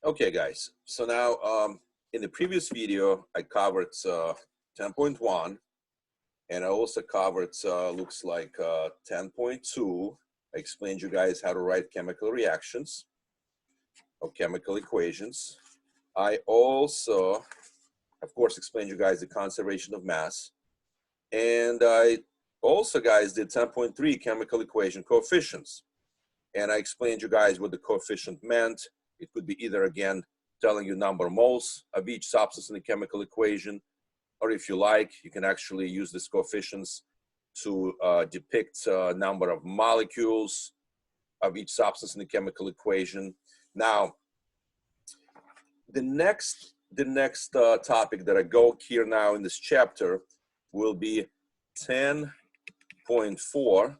Okay, guys. So now, in the previous video, I covered 10.1, and I also covered looks like 10.2. I explained you guys how to write chemical reactions or chemical equations. I also, of course, explained you guys the conservation of mass, and I also, guys, did 10.3 chemical equation coefficients, and I explained you guys what the coefficient meant. It could be either, again, telling you number of moles of each substance in the chemical equation, or if you like, you can actually use these coefficients to depict number of molecules of each substance in the chemical equation. Now, the next topic that I go here now in this chapter will be 10.4,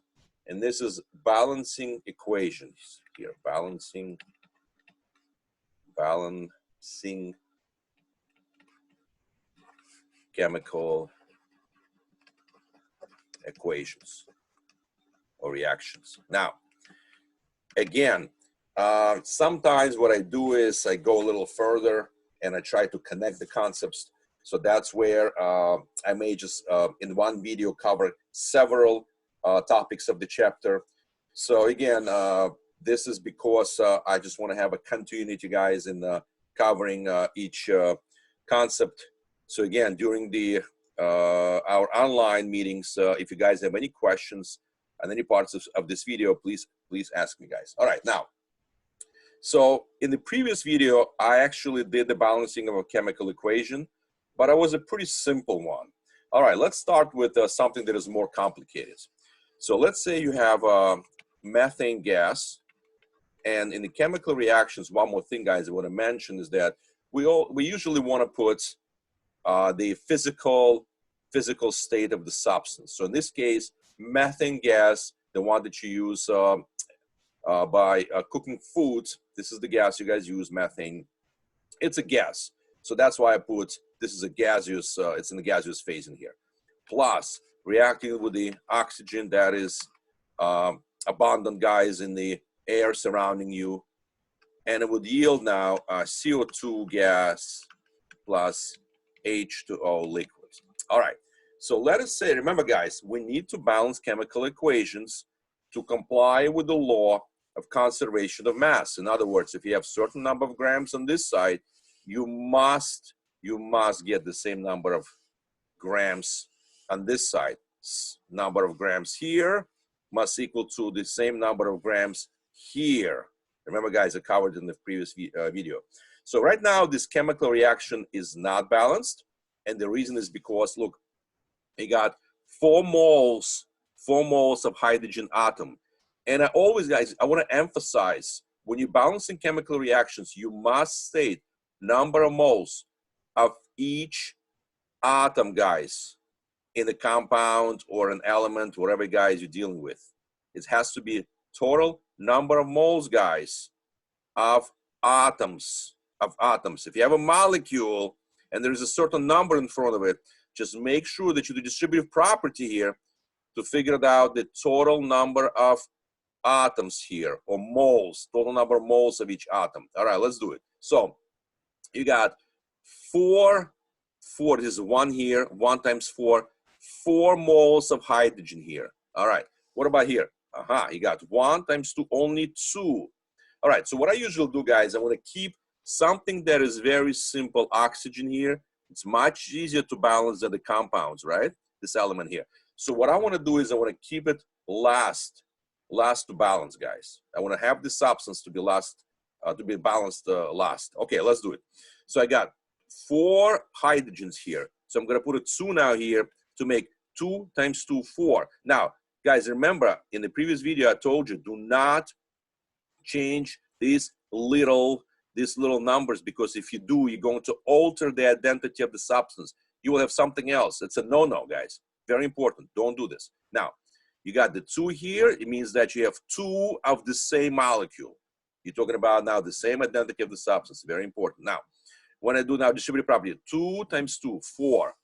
and this is balancing equations here, balancing chemical equations or reactions. Now, again, sometimes what I do is I go a little further and I try to connect the concepts. So that's where I may just in one video cover several topics of the chapter. So again, this is because I just want to have a continuity, guys, in covering each concept. So again, during the our online meetings, if you guys have any questions on any parts of this video, please ask me, guys. All right, now, so in the previous video, I actually did the balancing of a chemical equation, but it was a pretty simple one. All right, let's start with something that is more complicated. So let's say you have methane gas, and in the chemical reactions, one more thing, guys, I want to mention is that we usually want to put the physical state of the substance. So in this case, methane gas, the one that you use by cooking foods, this is the gas you guys use, methane. It's a gas. So that's why I put this is a gaseous, it's in the gaseous phase in here. Plus, reacting with the oxygen that is abundant, guys, in the air surrounding you. And it would yield now CO2 gas plus H2O liquid. All right, so let us say, remember, guys, we need to balance chemical equations to comply with the law of conservation of mass. In other words, if you have certain number of grams on this side, you must get the same number of grams on this side. Number of grams here must equal to the same number of grams here. Remember, guys, I covered in the previous video. So right now, this chemical reaction is not balanced. And the reason is because, look, you got 4 moles of hydrogen atom. And I always, guys, I want to emphasize, when you're balancing chemical reactions, you must state number of moles of each atom, guys, in a compound or an element, whatever, guys, you're dealing with. It has to be total number of moles, guys, of atoms. If you have a molecule and there's a certain number in front of it, just make sure that you do distributive property here to figure out the total number of atoms here, or moles, total number of moles of each atom. All right, let's do it. So you got 4, this is 1 here, 1 times 4, 4 moles of hydrogen here. All right, what about here? You got 1 times 2, only 2. All right, so what I usually do, guys, I want to keep something that is very simple, oxygen here. It's much easier to balance than the compounds, right? This element here. So what I want to do is I want to keep it last to balance, guys. I want to have the substance to be last, to be balanced last. Okay, let's do it. So I got 4 hydrogens here. So I'm going to put a 2 now here to make 2 times 2, 4. Now, guys, remember, in the previous video, I told you, do not change these little numbers, because if you do, you're going to alter the identity of the substance. You will have something else. It's a no-no, guys. Very important. Don't do this. Now, you got the 2 here. It means that you have 2 of the same molecule. You're talking about now the same identity of the substance. Very important. Now, when I do now distributive property, 2 times 2, 4.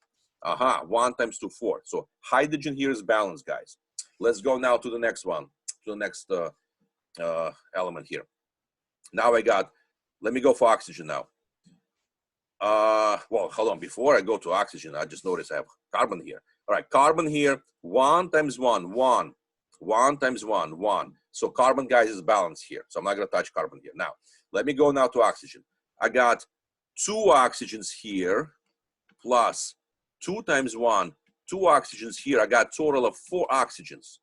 1 times 2, 4. So hydrogen here is balanced, guys. Let's go now to the next one, to the next element here. Now I got let me go for oxygen now. Well, hold on. Before I go to oxygen, I just noticed I have carbon here. All right, carbon here, 1 times 1, 1. 1 times 1, 1. So carbon, guys, is balanced here. So I'm not going to touch carbon here. Now, let me go now to oxygen. I got 2 oxygens here plus 2 times 1, 2 oxygens here. I got total of 4 oxygens.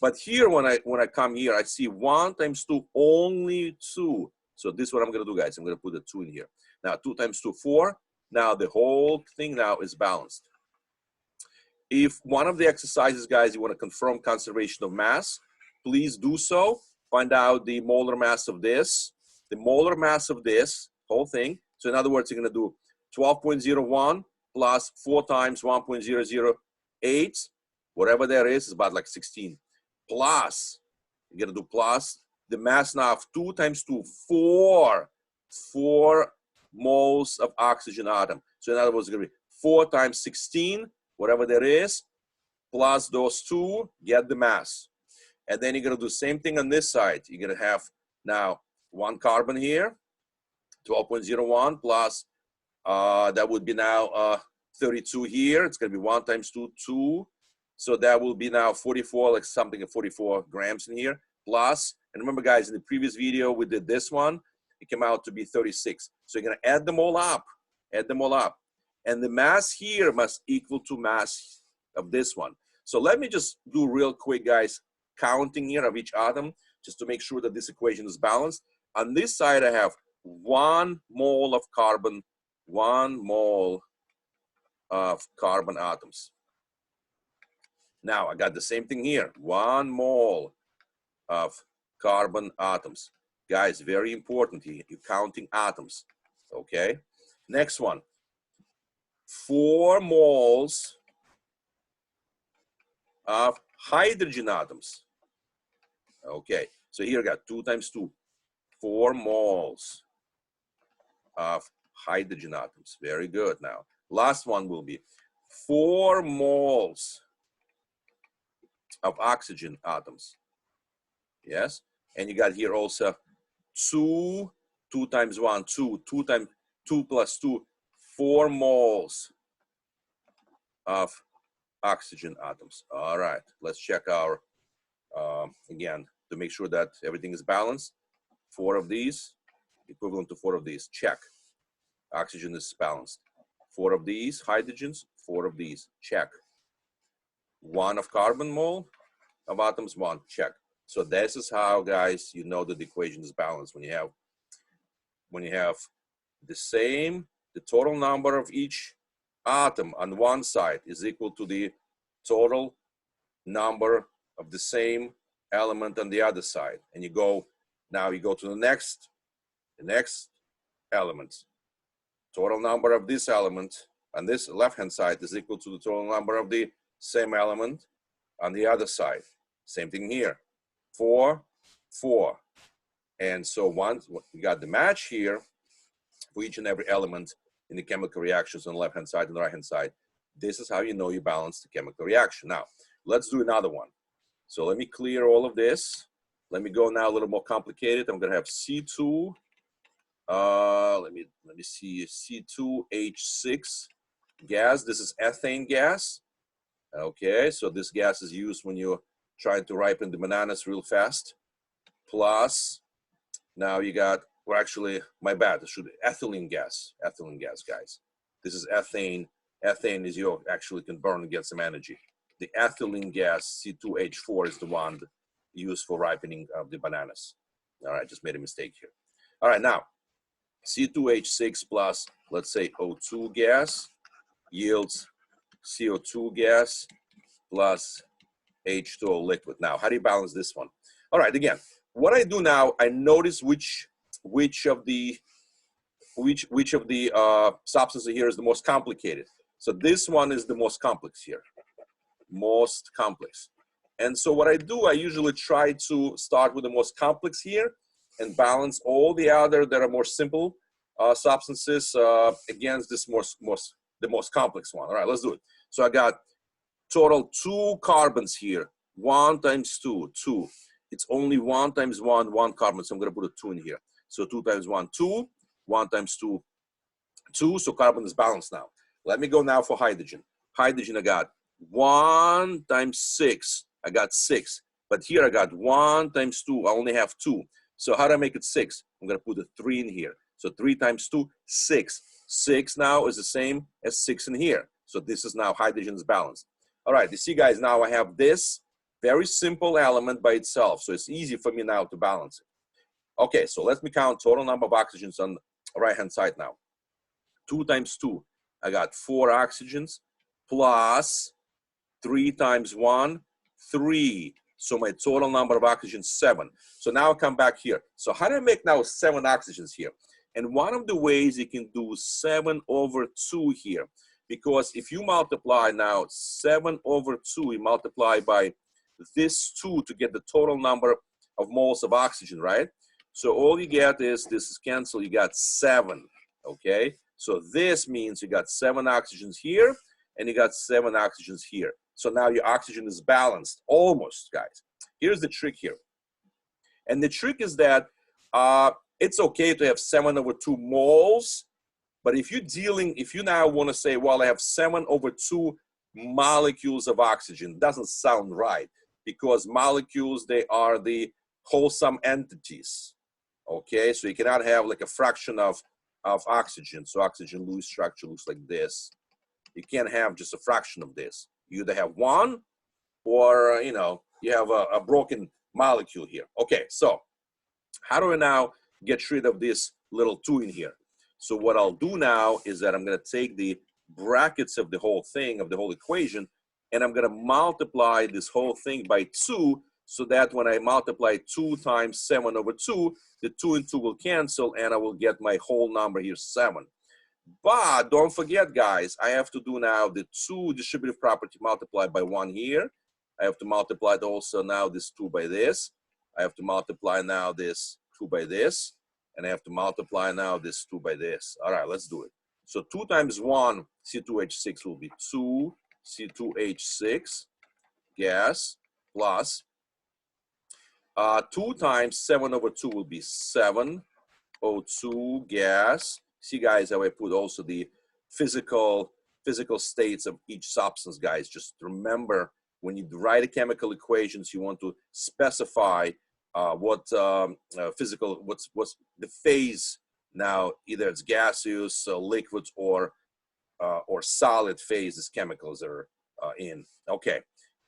But here, when I come here, I see 1 times 2, only 2. So this is what I'm going to do, guys. I'm going to put the 2 in here. Now, 2 times 2, 4. Now, the whole thing now is balanced. If one of the exercises, guys, you want to confirm conservation of mass, please do so. Find out the molar mass of this, the molar mass of this whole thing. So in other words, you're going to do 12.01 plus 4 times 1.008, whatever that is about like 16. Plus, you're going to do plus the mass now of 2 times 2, 4 moles of oxygen atom. So in other words, it's going to be 4 times 16, whatever that is, plus those 2, get the mass. And then you're going to do the same thing on this side. You're going to have now 1 carbon here, 12.01 plus, that would be now 32 here. It's going to be 1 times 2, 2. So that will be now 44, like something of 44 grams in here. Plus, and remember, guys, in the previous video, we did this one. It came out to be 36. So you're going to add them all up. Add them all up. And the mass here must equal to mass of this one. So let me just do real quick, guys, counting here of each atom, just to make sure that this equation is balanced. On this side, I have 1 mole of carbon, 1 mole of carbon atoms. Now, I got the same thing here, 1 mole of carbon atoms. Guys, very important here, you're counting atoms, okay? Next one, 4 moles of hydrogen atoms. Okay, so here I got 2 times 2, 4 moles of hydrogen atoms. Very good. Now, last one will be 4 moles of oxygen atoms. Yes, and you got here also 2 times 1, 2 times 2 plus 2, 4 moles of oxygen atoms. All right, let's check our, again, to make sure that everything is balanced. 4 of these, equivalent to 4 of these, check. Oxygen is balanced. 4 of these, hydrogens, 4 of these, check. 1 of carbon mole of atoms, 1, check. So this is how, guys, you know that the equation is balanced. When you have the same, the total number of each atom on one side is equal to the total number of the same element on the other side. And you go, now you go to the next element. Total number of this element on this left-hand side is equal to the total number of the same element on the other side. Same thing here, 4, 4. And so once you got the match here for each and every element in the chemical reactions on the left-hand side and the right-hand side, this is how you know you balance the chemical reaction. Now, let's do another one. So let me clear all of this. Let me go now a little more complicated. I'm gonna have C2, let me see, C2H6 gas. This is ethane gas. Okay, so this gas is used when you're trying to ripen the bananas real fast. Plus, now you got, well, actually, my bad, it should be ethylene gas, guys. This is ethane. Ethane is you actually can burn and get some energy. The ethylene gas, C2H4, is the one used for ripening of the bananas. All right, just made a mistake here. All right, now, C2H6 plus, let's say, O2 gas yields CO2 gas plus H2O liquid. Now, how do you balance this one? All right, again, what I do now, I notice which of the substances here is the most complicated. So this one is the most complex here, most complex. And so what I do, I usually try to start with the most complex here and balance all the other that are more simple substances against this the most complex one. All right, let's do it. So I got total 2 carbons here, 1 times 2, 2. it's only 1 times 1, 1 carbon. So I'm going to put a 2 in here. So 2 times 1, 2. 1 times 2, 2. So carbon is balanced now. Let me go now for hydrogen. Hydrogen, I got 1 times 6. I got 6. But here I got 1 times 2. I only have 2. So how do I make it 6? I'm going to put a 3 in here. So 3 times 2, 6. 6 now is the same as 6 in here. So this is now hydrogen is balanced. All right, you see, guys, now I have this very simple element by itself. So it's easy for me now to balance it. Okay, so let me count total number of oxygens on the right-hand side now. 2 times 2, I got 4 oxygens, plus 3 times 1, 3. So my total number of oxygens, 7. So now I come back here. So how do I make now 7 oxygens here? And one of the ways you can do 7 over 2 here, because if you multiply now 7 over 2, you multiply by this 2 to get the total number of moles of oxygen, right? So all you get is, this is canceled, you got 7, okay? So this means you got 7 oxygens here, and you got 7 oxygens here. So now your oxygen is balanced, almost, guys. Here's the trick here. And the trick is that it's okay to have 7 over 2 moles, but if you now want to say, well, I have 7 over 2 molecules of oxygen, it doesn't sound right, because molecules, they are the wholesome entities, okay? So you cannot have like a fraction of oxygen. So oxygen Lewis structure looks like this. You can't have just a fraction of this. You either have 1 or, you know, you have a broken molecule here. Okay, so how do I now get rid of this little 2 in here? So what I'll do now is that I'm going to take the brackets of the whole thing, of the whole equation, and I'm going to multiply this whole thing by 2, so that when I multiply 2 times 7 over 2, the 2 and 2 will cancel, and I will get my whole number here, 7. But don't forget, guys, I have to do now the 2 distributive property multiplied by 1 here. I have to multiply also now this 2 by this. I have to multiply now this 2 by this. And I have to multiply now this 2 by this. All right, let's do it. So 2 times 1 C2H6 will be 2 C2H6 gas, plus 2 times 7 over 2 will be 7 O2 gas. See, guys, how I put also the physical states of each substance, guys. Just remember, when you write a chemical equations, you want to specify what's the phase now. Either it's gaseous, liquids, or solid phase these chemicals are in. Okay,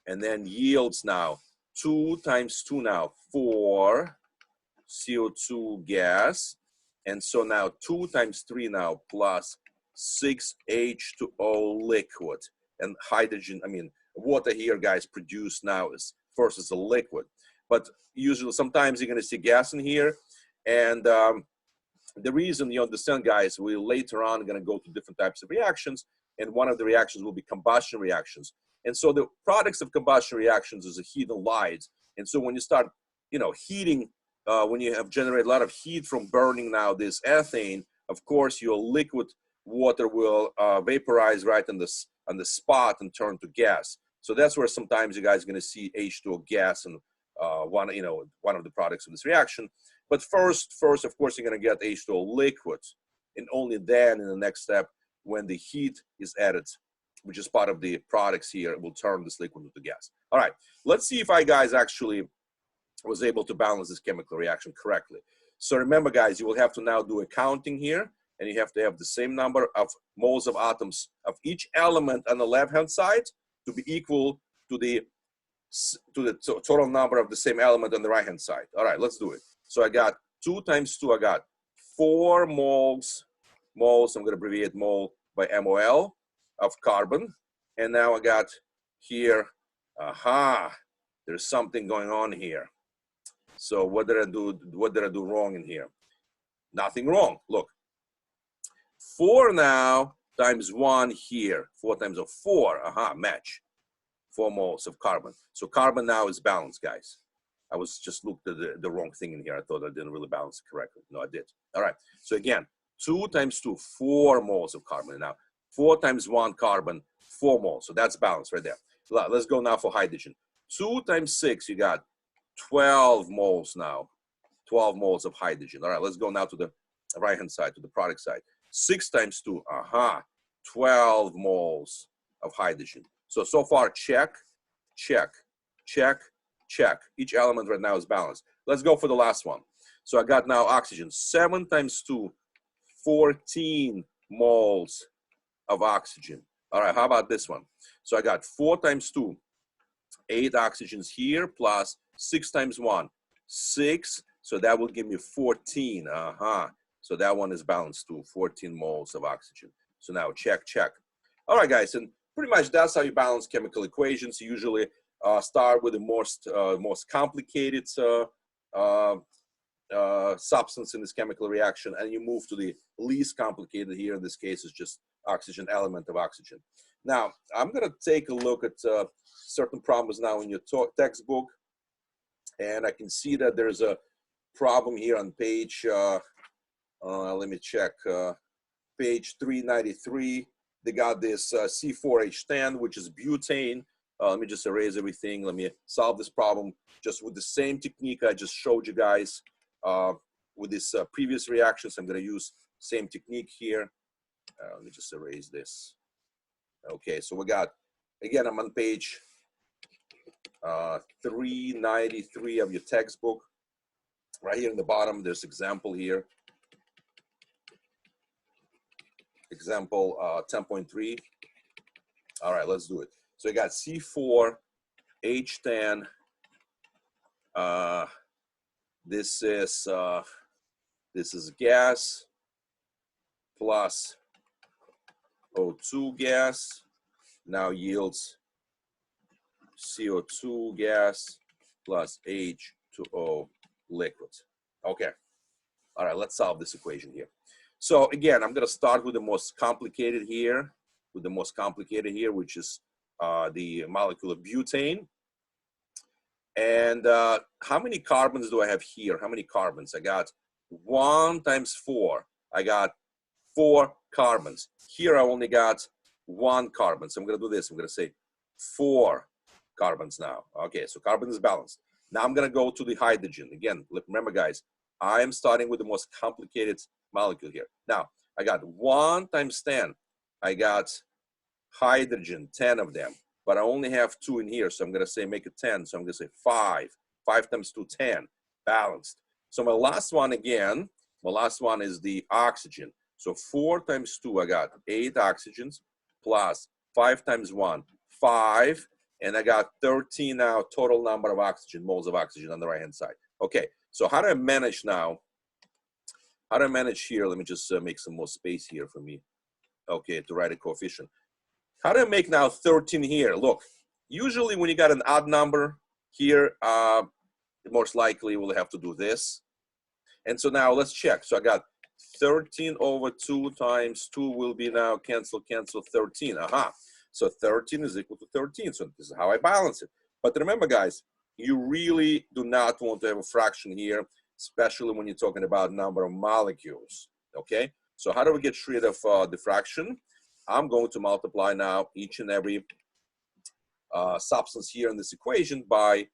and then yields now 2 times 2 now 4 CO2 gas. And so now 2 times 3 now plus 6 H2O liquid. And hydrogen, I mean, water here, guys, produced now is first as a liquid. But usually, sometimes you're going to see gas in here. And the reason, you understand, guys, we later on going to go to different types of reactions. And one of the reactions will be combustion reactions. And so the products of combustion reactions is a heat and light. And so when you start, you know, heating, when you have generated a lot of heat from burning now this ethane, of course, your liquid water will vaporize right on the spot and turn to gas. So that's where sometimes you guys are going to see H2O gas and one of the products of this reaction. But first, of course, you're going to get H2O liquid, and only then in the next step, when the heat is added, which is part of the products here, it will turn this liquid into gas. All right, let's see if I guys actually was able to balance this chemical reaction correctly. So remember, guys, you will have to now do a counting here, and you have to have the same number of moles of atoms of each element on the left-hand side to be equal to the total number of the same element on the right-hand side. All right, let's do it. So I got 2 times 2, I got 4 moles, I'm going to abbreviate mole by MOL of carbon. And now I got here, there's something going on here. So what did I do wrong in here? Nothing wrong. Look, 4 now times 1 here. 4 times 4, match. 4 moles of carbon. So carbon now is balanced, guys. I was just looked at the wrong thing in here. I thought I didn't really balance it correctly. No, I did. All right. So again, 2 times 2, 4 moles of carbon. Now, 4 times 1 carbon, 4 moles. So that's balanced right there. Let's go now for hydrogen. 2 times 6, you got 12 moles now, 12 moles of hydrogen. All right, let's go now to the right-hand side, to the product side. 6 times 2, 12 moles of hydrogen. So far, check, check, check, check. Each element right now is balanced. Let's go for the last one. So I got now oxygen, 7 times 2, 14 moles of oxygen. All right, how about this one? So I got 4 times 2, 8 oxygens here, plus 6 times 1, 6. So that will give me 14. So that one is balanced too, 14 moles of oxygen. So now check, check. All right, guys, and pretty much that's how you balance chemical equations. You usually start with the most complicated substance in this chemical reaction, and you move to the least complicated. Here in this case is just oxygen, element of oxygen. Now I'm going to take a look at certain problems now in your textbook, and I can see that there's a problem here on page let me check, page 393. They got this C4H10, which is butane. Let me just erase everything. Let me solve this problem just with the same technique I just showed you guys with this previous reactions. I'm going to use same technique here. Let me just erase this. Okay, so we got, again, I'm on page 393 of your textbook. Right here in the bottom, there's example here. Example 10.3. All right, let's do it. So you got C4H10. This is gas plus O2 gas. Now yields CO2 gas plus H2O liquid. Okay. All right, let's solve this equation here. So again, I'm going to start with the most complicated here, which is the molecule of butane. And how many carbons do I have here? How many carbons? I got 1 times 4. I got 4 carbons. Here I only got 1 carbon. So I'm going to do this. I'm going to say 4 carbons now. Okay, so carbon is balanced. Now I'm going to go to the hydrogen. Again, remember guys, I am starting with the most complicated molecule here. Now, I got 1 times 10. I got hydrogen, 10 of them, but I only have 2 in here. So I'm going to say make it 10. So I'm going to say 5. 5 times 2, 10. Balanced. So my last one again, my last one is the oxygen. So 4 times 2, I got 8 oxygens plus 5 times 1, 5. And I got 13 now, total number of oxygen, moles of oxygen on the right-hand side. Okay, so how do I manage now? How do I manage here? Let me just make some more space here for me. Okay, to write a coefficient. How do I make now 13 here? Look, usually when you got an odd number here, most likely we'll have to do this. And so now let's check. So I got 13 over 2 times 2 will be now cancel, 13. So 13 is equal to 13. So this is how I balance it. But remember, guys, you really do not want to have a fraction here, especially when you're talking about number of molecules. Okay? So how do we get rid of the fraction? I'm going to multiply now each and every substance here in this equation by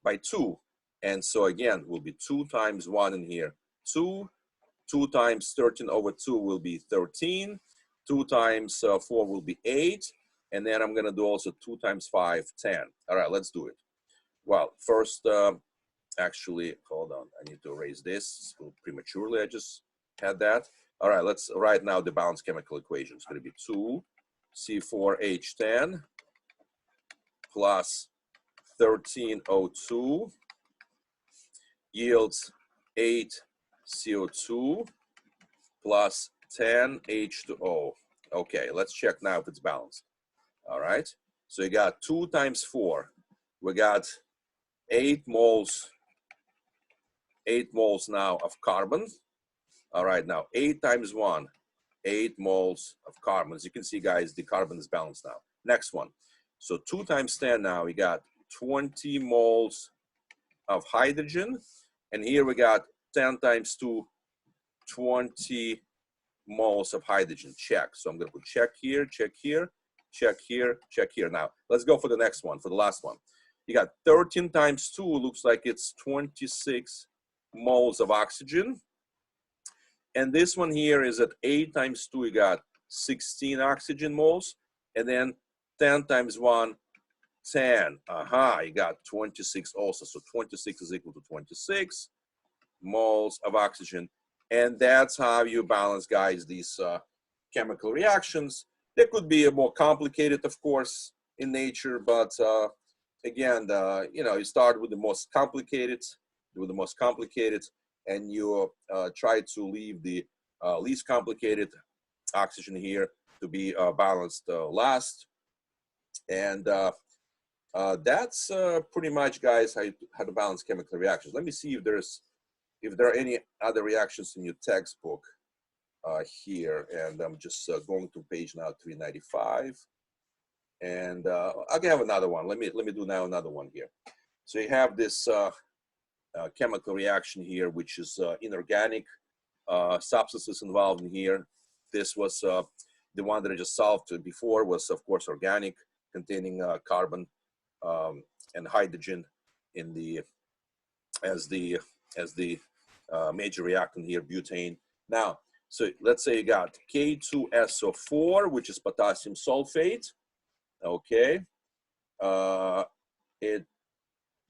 2. And so again, will be 2 times 1 in here, 2. 2 times 13 over 2 will be 13. 2 times 4 will be 8. And then I'm going to do also 2 times 5, 10. All right, let's do it. Well, first, actually, hold on. I need to erase this prematurely. I just had that. All right, let's write now the balanced chemical equation. It's going to be 2 C4H10 plus 13 O2 yields 8 CO2 plus 10 H2O. Okay, let's check now if it's balanced. All right, so you got 2 times 4. We got 8 moles now of carbon. All right, now 8 times 1, 8 moles of carbon. As you can see, guys, the carbon is balanced now. Next one. So 2 times 10 now, we got 20 moles of hydrogen. And here we got 10 times 2, 20 moles of hydrogen. Check. So I'm going to put check here, check here, check here, check here. Now, let's go for the next one, for the last one. You got 13 times 2, looks like it's 26 moles of oxygen. And this one here is at 8 times 2, you got 16 oxygen moles. And then 10 times 1, 10. You got 26 also. So 26 is equal to 26 moles of oxygen. And that's how you balance, guys, these chemical reactions. They could be more complicated, of course, in nature, but again, you start with the most complicated, and you try to leave the least complicated oxygen here to be balanced last. And that's pretty much, guys, how to balance chemical reactions. Let me see if there are any other reactions in your textbook here. And I'm just going to page now 395. And I can have another one. Let me do now another one here. So you have this chemical reaction here, which is inorganic substances involved in here. This was the one that I just solved before, was of course organic, containing carbon and hydrogen in the as the major reactant here, butane. Now, so let's say you got K2SO4, which is potassium sulfate. Okay, it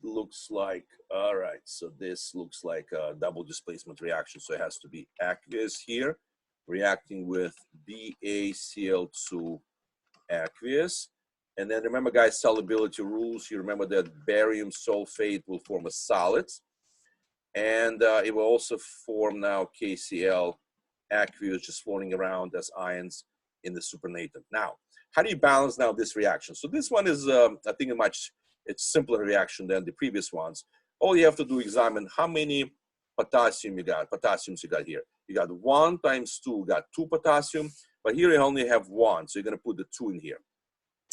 looks like, all right, so this looks like a double displacement reaction, so it has to be aqueous here, reacting with BaCl2 aqueous. And then remember, guys, solubility rules. You remember that barium sulfate will form a solid, and it will also form now KCl aqueous, just floating around as ions in the supernatant. Now, how do you balance now this reaction? So this one is, I think, it's simpler reaction than the previous ones. All you have to do is examine how many potassiums you got here. You got 1 times 2, got 2 potassium, but here you only have 1, so you're gonna put the 2 in here.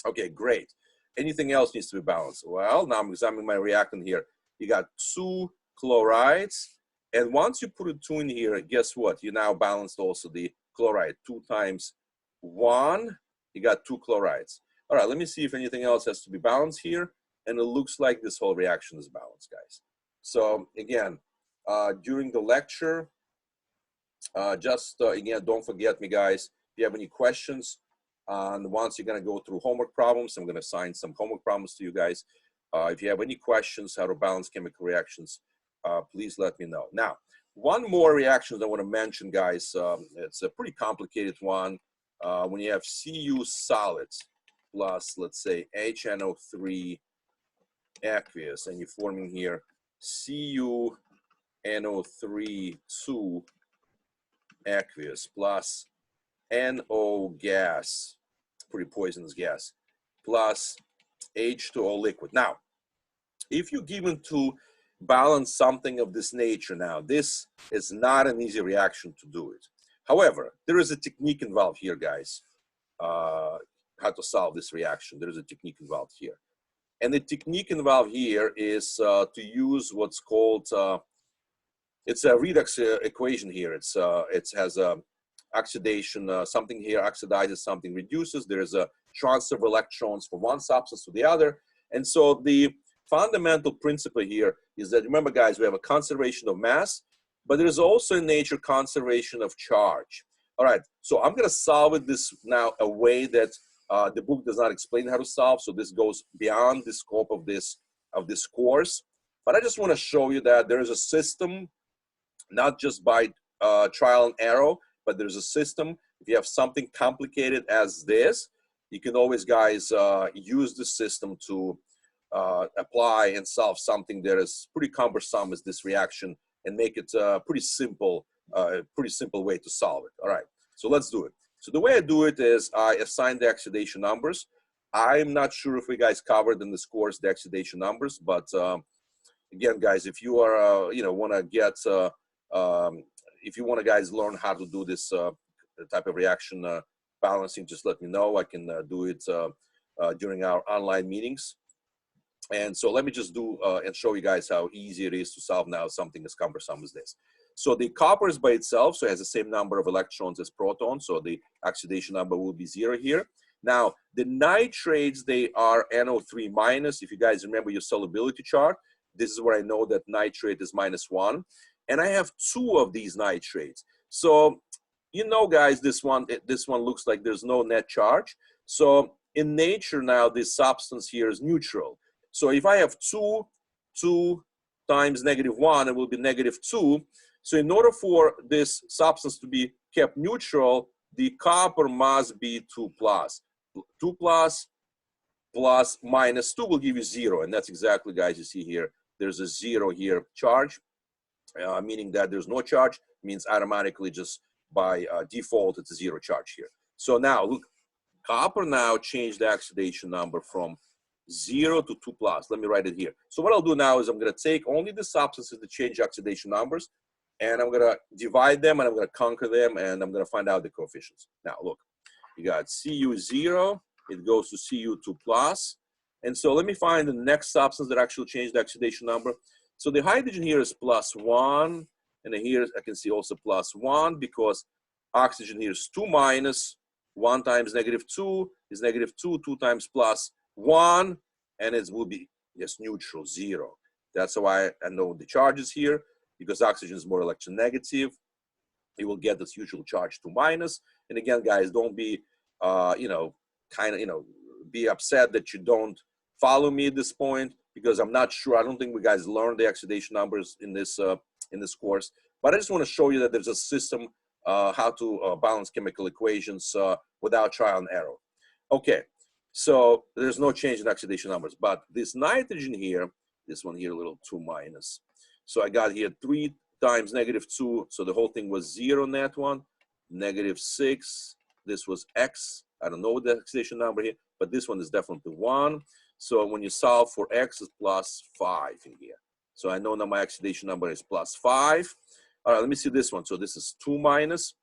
Okay, great. Anything else needs to be balanced? Well, now I'm examining my reactant here. You got 2 chlorides, and once you put a 2 in here, guess what? You now balanced also the chloride. 2 times 1, you got 2 chlorides. All right, let me see if anything else has to be balanced here. And it looks like this whole reaction is balanced, guys. So again, during the lecture, again, don't forget me, guys, if you have any questions, and once you're gonna go through homework problems, I'm gonna assign some homework problems to you guys. If you have any questions how to balance chemical reactions, please let me know. Now, one more reaction that I wanna mention, guys, it's a pretty complicated one. When you have Cu solids plus, let's say, HNO3 aqueous, and you're forming here CuNO3 2 aqueous plus NO gas, pretty poisonous gas, plus H2O liquid. Now, if you're given to balance something of this nature, now this is not an easy reaction to do it. However, there is a technique involved here, guys, how to solve this reaction. There is a technique involved here. And the technique involved here is to use what's called, it's a redox equation here. It has a oxidation, something here oxidizes, something reduces. There's a transfer of electrons from one substance to the other. And so the fundamental principle here is that, remember, guys, we have a conservation of mass, but there's also in nature conservation of charge. All right, so I'm gonna solve this now a way that the book does not explain how to solve, so this goes beyond the scope of this course. But I just want to show you that there is a system, not just by trial and error, but there's a system. If you have something complicated as this, you can always, guys, use the system to apply and solve something that is pretty cumbersome as this reaction, and make it a pretty simple way to solve it. All right, so let's do it. So the way I do it is I assign the oxidation numbers. I'm not sure if we guys covered in this course the oxidation numbers, but again, guys, if you are, want to get, if you want to, guys, learn how to do this type of reaction balancing, just let me know. I can do it during our online meetings. And so let me just do and show you guys how easy it is to solve now something as cumbersome as this. So the copper is by itself, so it has the same number of electrons as protons, so the oxidation number will be 0 here. Now, the nitrates, they are NO3 minus. If you guys remember your solubility chart, this is where I know that nitrate is -1. And I have 2 of these nitrates. So, you know, guys, this one looks like there's no net charge. So in nature now, this substance here is neutral. So if I have 2 times -1, it will be -2. So in order for this substance to be kept neutral, the copper must be 2 plus. 2 plus -2 will give you 0. And that's exactly, guys, you see here, there's a 0 here charge, meaning that there's no charge, means automatically just by default, it's a 0 charge here. So now look, copper now changed the oxidation number from 0 to 2 plus. Let me write it here. So what I'll do now is I'm going to take only the substances that change oxidation numbers, and I'm going to divide them, and I'm going to conquer them, and I'm going to find out the coefficients. Now look, you got Cu0, it goes to Cu2 plus. And so let me find the next substance that actually changed the oxidation number. So the hydrogen here is +1, and here I can see also +1 because oxygen here is 2 minus. 1 times -2 is -2, 2 times +1, and it will be just neutral, 0. That's why I know the charges here, because oxygen is more electronegative. You will get this usual charge 2 minus. And again, guys, don't be, be upset that you don't follow me at this point, because I'm not sure. I don't think we guys learned the oxidation numbers in this course. But I just want to show you that there's a system how to balance chemical equations without trial and error. Okay, so there's no change in oxidation numbers, but this nitrogen here, this one here, a little 2 minus. So I got here 3 times -2, so the whole thing was 0 net one, -6, this was X. I don't know the oxidation number here, but this one is definitely 1. So when you solve for X, it's +5 in here. So I know now my oxidation number is +5. All right, let me see this one. So this is 2 minus,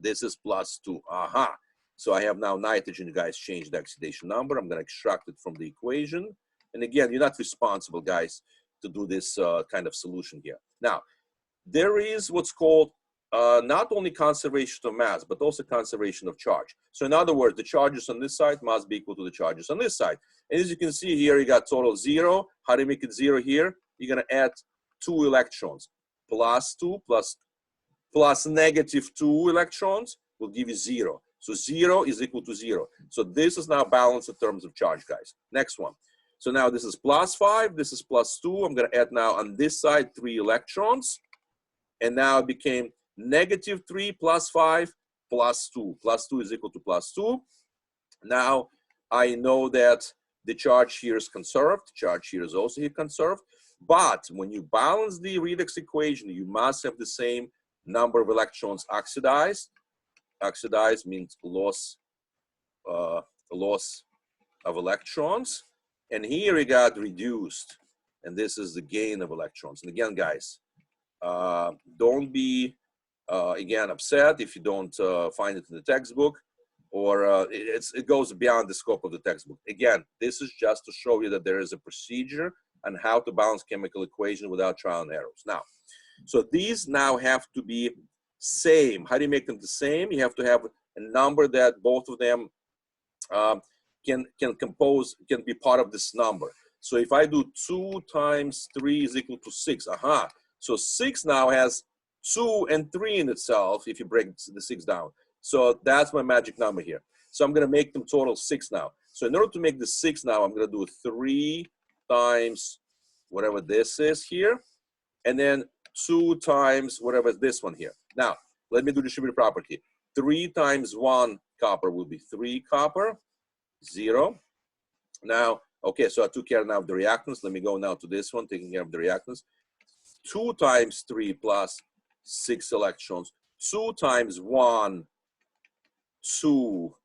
this is +2. Aha. So I have now nitrogen, guys, change the oxidation number. I'm going to extract it from the equation. And again, you're not responsible, guys, to do this kind of solution here. Now, there is what's called not only conservation of mass, but also conservation of charge. So in other words, the charges on this side must be equal to the charges on this side. And as you can see here, you got total 0. How do you make it 0 here? You're going to add 2 electrons. +2 plus -2 electrons will give you 0. So 0 is equal to 0. So this is now balanced in terms of charge, guys. Next one. So now this is +5, this is +2. I'm going to add now on this side 3 electrons. And now it became -3 + 5 + 2. +2 is equal to +2. Now I know that the charge here is conserved. Charge here is also here conserved. But when you balance the redox equation, you must have the same number of electrons oxidized. Oxidized means loss of electrons. And here it got reduced. And this is the gain of electrons. And again, guys, don't be, again, upset if you don't find it in the textbook, or it goes beyond the scope of the textbook. Again, this is just to show you that there is a procedure on how to balance chemical equation without trial and errors. Now, so these now have to be same. How do you make them the same? You have to have a number that both of them can be part of this number. So if I do 2 times 3 is equal to 6, aha. So 6 now has 2 and 3 in itself if you break the 6 down. So that's my magic number here. So I'm going to make them total 6 now. So in order to make the 6 now, I'm going to do 3 times whatever this is here, and then 2 times whatever this one here. Now, let me do distributive property. 3 times 1 copper will be 3 copper, 0. Now, okay, so I took care now of the reactants. Let me go now to this one, taking care of the reactants. 2 times 3 plus 6 electrons. 2 times 1, 2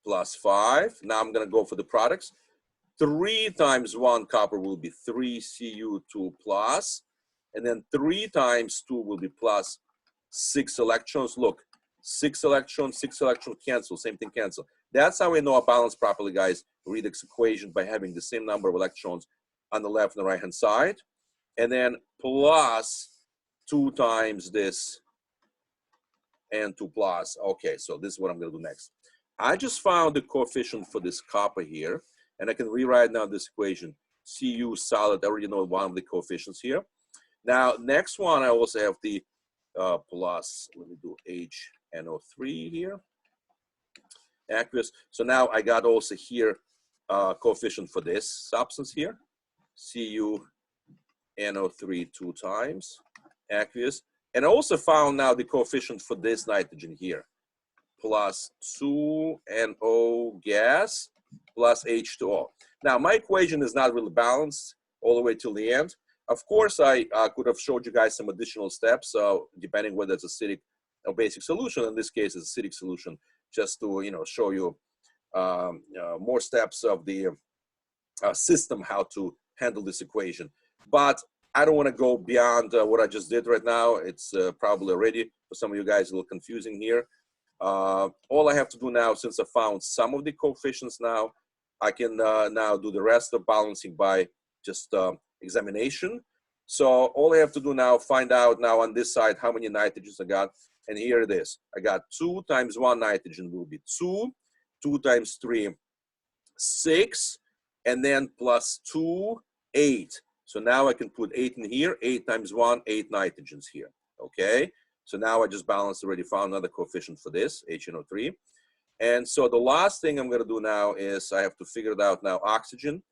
plus 5. Now I'm going to go for the products. 3 times 1 copper will be 3 Cu2 plus. And then 3 times 2 will be plus 6 electrons. Look, 6 electrons cancel. Same thing cancel. That's how we know a balance properly, guys. Redox equation by having the same number of electrons on the left and the right-hand side. And then plus 2 times this and 2 plus. Okay, so this is what I'm going to do next. I just found the coefficient for this copper here, and I can rewrite now this equation. Cu solid, I already know one of the coefficients here. Now, next one, I also have the plus, let me do HNO3 here, aqueous. So now I got also here coefficient for this substance here, CuNO3 2 times, aqueous. And I also found now the coefficient for this nitrogen here, plus 2NO gas plus H2O. Now, my equation is not really balanced all the way till the end. Of course, I could have showed you guys some additional steps, depending whether it's acidic or basic solution. In this case, it's acidic solution, just to show you more steps of the system, how to handle this equation. But I don't want to go beyond what I just did right now. It's probably already, for some of you guys, a little confusing here. All I have to do now, since I found some of the coefficients now, I can now do the rest of balancing by just examination. So all I have to do now, find out now on this side how many nitrogens I got. And here it is. I got 2 times 1 nitrogen will be 2, 2 times 3, 6, and then plus 2, 8. So now I can put 8 in here, 8 times 1, 8 nitrogens here, okay? So now I just balanced, already found another coefficient for this, HNO3. And so the last thing I'm gonna do now is I have to figure it out now, oxygen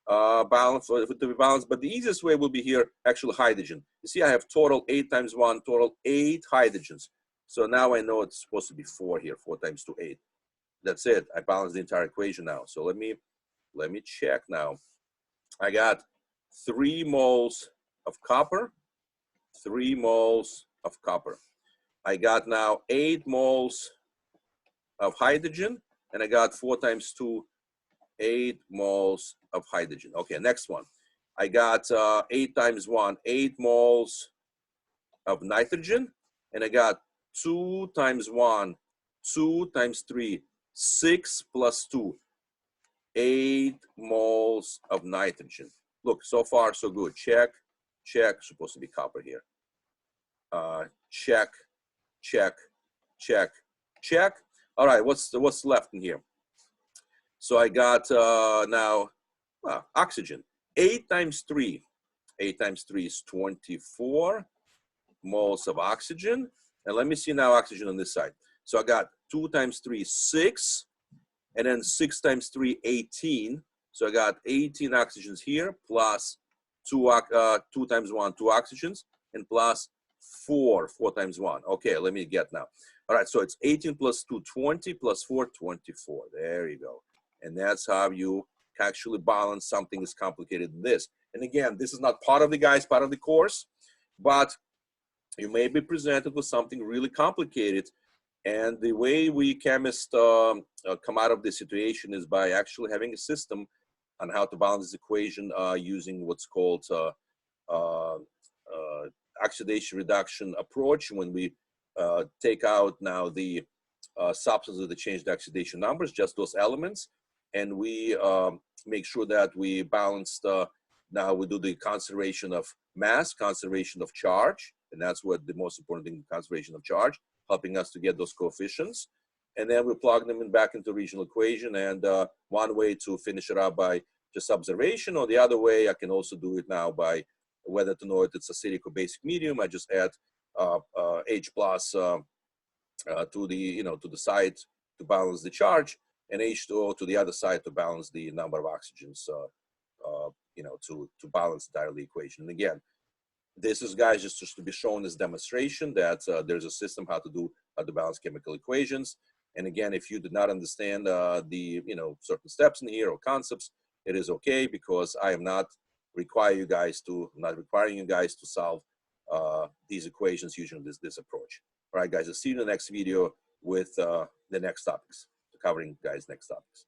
balance, or if it to be balanced, but the easiest way will be here, actually hydrogen. You see, I have total 8 times 1, total 8 hydrogens. So now I know it's supposed to be 4 here, 4 times 2, 8. That's it, I balanced the entire equation now. So let me check now. I got 3 moles of copper, 3 moles of copper. I got now 8 moles of hydrogen, and I got 4 times 2, 8 moles of hydrogen. Okay, next one. I got 8 times 1, 8 moles of nitrogen, and I got 2 times 1, 2 times 3, 6 plus 2, 8 moles of nitrogen. Look, so far so good. Check, check, supposed to be copper here. Check, check, check, check. All right, what's left in here? So I got now oxygen. 8 times 3. 8 times 3 is 24 moles of oxygen. And let me see now oxygen on this side. So I got 2 times 3, 6. And then 6 times 3, 18. So I got 18 oxygens here, plus 2 times 1, 2 oxygens, and plus 4 times 1. Okay, let me get now. All right, so it's 18 plus 2, 20, plus 4, 24. There you go. And that's how you actually balance something as complicated as this. And again, this is not part of the course, but you may be presented with something really complicated. And the way we chemists come out of this situation is by actually having a system on how to balance this equation using what's called oxidation reduction approach, when we take out now the substances that change the oxidation numbers, just those elements, and we make sure that we balance now we do the conservation of mass, conservation of charge, and that's what the most important thing, conservation of charge, helping us to get those coefficients. And then we plug them in back into regional equation. And one way to finish it up by just observation, or the other way, I can also do it now by whether to know if it's acidic or basic medium. I just add H plus to the side to balance the charge, and H2O to the other side to balance the number of oxygens, to balance entirely the equation. And again, this is, guys, just to be shown as demonstration that there's a system how to balance chemical equations. And again, if you did not understand certain steps in here or concepts, it is okay, because I am not requiring you guys to solve these equations using this approach. All right, guys, I'll see you in the next video with the next topics, covering, guys, next topics.